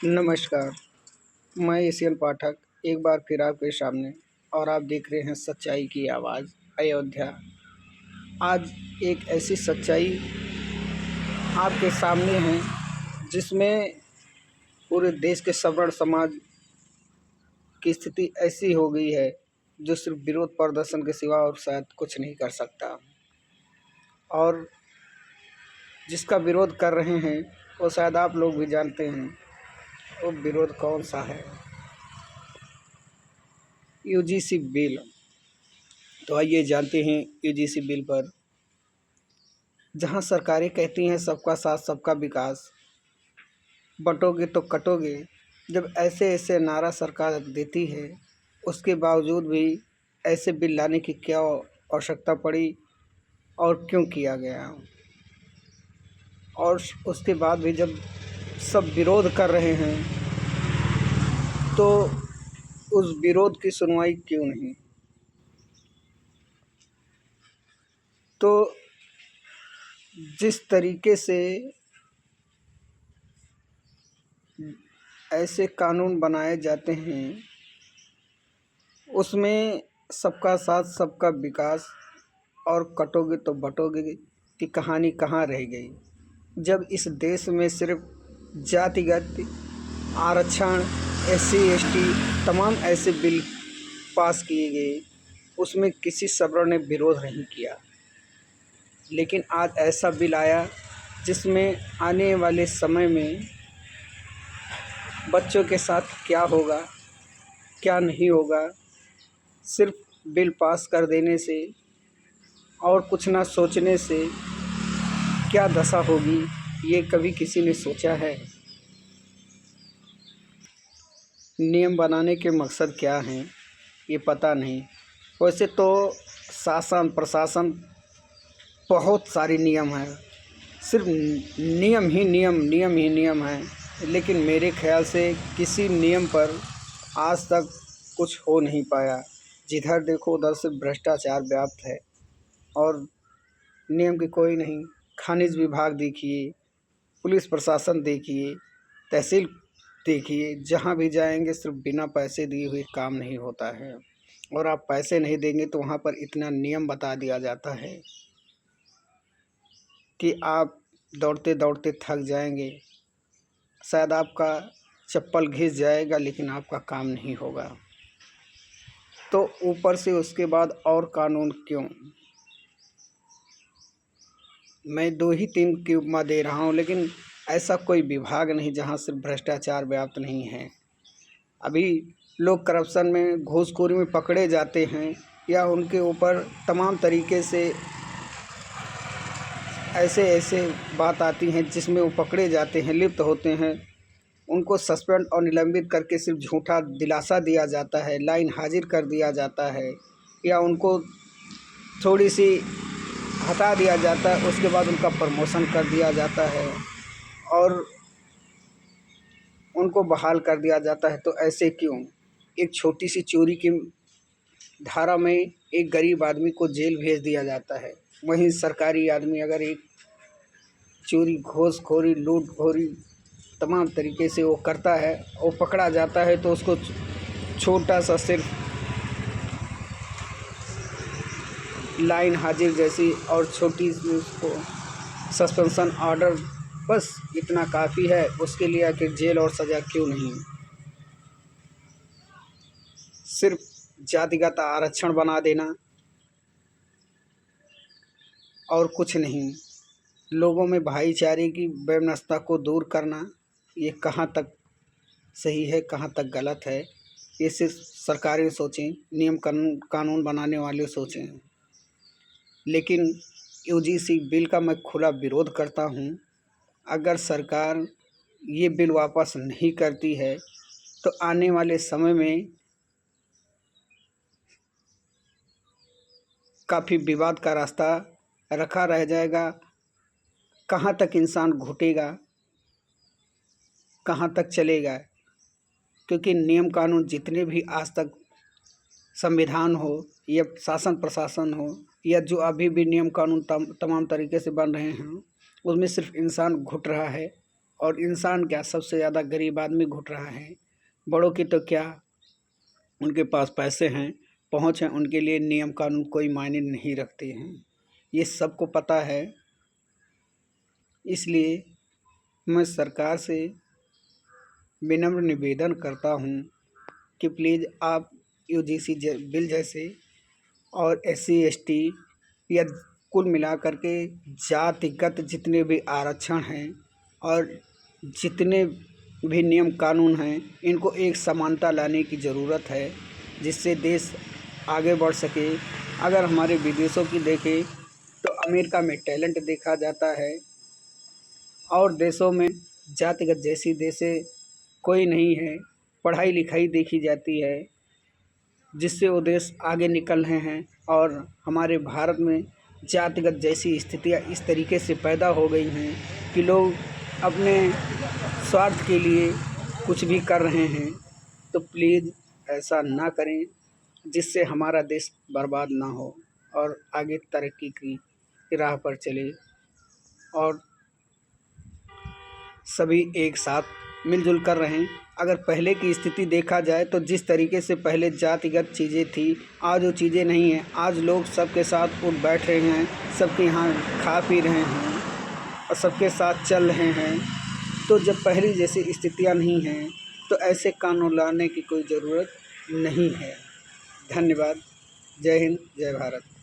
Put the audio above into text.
नमस्कार। मैं एशियन पाठक एक बार फिर आपके सामने और आप देख रहे हैं सच्चाई की आवाज़ अयोध्या। आज एक ऐसी सच्चाई आपके सामने है जिसमें पूरे देश के सवर्ण समाज की स्थिति ऐसी हो गई है जो सिर्फ विरोध प्रदर्शन के सिवा और शायद कुछ नहीं कर सकता। और जिसका विरोध कर रहे हैं वो शायद आप लोग भी जानते हैं वो विरोध कौन सा है। UGC bill. तो आइए जानते हैं यूजीसी बिल पर। जहां सरकारें कहती हैं सबका साथ सबका विकास, बटोगे तो कटोगे, जब ऐसे ऐसे नारा सरकार देती है उसके बावजूद भी ऐसे बिल लाने की क्या आवश्यकता पड़ी और क्यों किया गया। और उसके बाद भी जब सब विरोध कर रहे हैं तो उस विरोध की सुनवाई क्यों नहीं। तो जिस तरीके से ऐसे कानून बनाए जाते हैं उसमें सबका साथ सबका विकास और कटोगे तो बटोगे की कहानी कहाँ रह गई, जब इस देश में सिर्फ जातिगत आरक्षण, SC ST तमाम ऐसे बिल पास किए गए, उसमें किसी सवर्ण ने विरोध नहीं किया। लेकिन आज ऐसा बिल आया जिसमें आने वाले समय में बच्चों के साथ क्या होगा क्या नहीं होगा, सिर्फ बिल पास कर देने से और कुछ ना सोचने से क्या दशा होगी ये कभी किसी ने सोचा है। नियम बनाने के मकसद क्या हैं ये पता नहीं। वैसे तो शासन प्रशासन बहुत सारे नियम हैं, सिर्फ नियम ही नियम है, लेकिन मेरे ख्याल से किसी नियम पर आज तक कुछ हो नहीं पाया। जिधर देखो उधर से भ्रष्टाचार व्याप्त है और नियम की कोई नहीं। खनिज विभाग देखिए, पुलिस प्रशासन देखिए, तहसील देखिए, जहाँ भी जाएंगे सिर्फ बिना पैसे दिए हुए काम नहीं होता है। और आप पैसे नहीं देंगे तो वहाँ पर इतना नियम बता दिया जाता है कि आप दौड़ते दौड़ते थक जाएंगे, शायद आपका चप्पल घिस जाएगा लेकिन आपका काम नहीं होगा। तो ऊपर से उसके बाद और कानून क्यों। मैं 2 ही 3 की उपमा दे रहा हूँ, लेकिन ऐसा कोई विभाग नहीं जहाँ सिर्फ भ्रष्टाचार व्याप्त नहीं है। अभी लोग करप्शन में घूसखोरी में पकड़े जाते हैं या उनके ऊपर तमाम तरीके से ऐसे बात आती हैं जिसमें वो पकड़े जाते हैं, लिप्त होते हैं, उनको सस्पेंड और निलंबित करके सिर्फ झूठा दिलासा दिया जाता है, लाइन हाजिर कर दिया जाता है या उनको थोड़ी सी हटा दिया जाता है, उसके बाद उनका प्रमोशन कर दिया जाता है और उनको बहाल कर दिया जाता है। तो ऐसे क्यों। एक छोटी सी चोरी की धारा में एक गरीब आदमी को जेल भेज दिया जाता है, वहीं सरकारी आदमी अगर एक चोरी घूसखोरी लूटखोरी तमाम तरीके से वो करता है, वो पकड़ा जाता है तो उसको छोटा सा सिर्फ लाइन हाजिर जैसी और छोटी उसको सस्पेंशन ऑर्डर, बस इतना काफ़ी है। उसके लिए आखिर जेल और सज़ा क्यों नहीं। सिर्फ जातिगत आरक्षण बना देना और कुछ नहीं। लोगों में भाईचारे की वैमनस्यता को दूर करना, ये कहाँ तक सही है कहाँ तक गलत है ये सिर्फ सरकारें सोचें, नियम कानून बनाने वाले सोचें। लेकिन यूजीसी बिल का मैं खुला विरोध करता हूँ। अगर सरकार ये बिल वापस नहीं करती है तो आने वाले समय में काफ़ी विवाद का रास्ता रखा रह जाएगा। कहाँ तक इंसान घुटेगा, कहाँ तक चलेगा, क्योंकि नियम कानून जितने भी आज तक संविधान हो या शासन प्रशासन हो या जो अभी भी नियम कानून तमाम तरीके से बन रहे हैं, उसमें सिर्फ इंसान घुट रहा है और इंसान क्या, सबसे ज़्यादा गरीब आदमी घुट रहा है। बड़ों की तो क्या, उनके पास पैसे हैं, पहुंच है, उनके लिए नियम कानून कोई मायने नहीं रखते हैं। ये सबको पता है। इसलिए मैं सरकार से विनम्र निवेदन करता हूँ कि प्लीज़ आप यूजीसी बिल जैसे और SC ST या कुल मिलाकर के जातिगत जितने भी आरक्षण हैं और जितने भी नियम कानून हैं, इनको एक समानता लाने की ज़रूरत है, जिससे देश आगे बढ़ सके। अगर हमारे विदेशों की देखें तो अमेरिका में टैलेंट देखा जाता है और देशों में जातिगत जैसी देशे कोई नहीं है, पढ़ाई लिखाई देखी जाती है, जिससे वो देश आगे निकल रहे हैं। और हमारे भारत में जातिगत जैसी स्थितियाँ इस तरीके से पैदा हो गई हैं कि लोग अपने स्वार्थ के लिए कुछ भी कर रहे हैं। तो प्लीज़ ऐसा ना करें, जिससे हमारा देश बर्बाद ना हो और आगे तरक्की की राह पर चले और सभी एक साथ मिलजुल कर रहें। अगर पहले की स्थिति देखा जाए तो जिस तरीके से पहले जातिगत चीज़ें थी, आज वो चीज़ें नहीं हैं। आज लोग सबके साथ उठ बैठ रहे हैं, सबके यहाँ खा पी रहे हैं और सबके साथ चल रहे हैं। तो जब पहली जैसी स्थितियाँ नहीं हैं तो ऐसे कानून लाने की कोई ज़रूरत नहीं है। धन्यवाद। जय हिंद, जय भारत।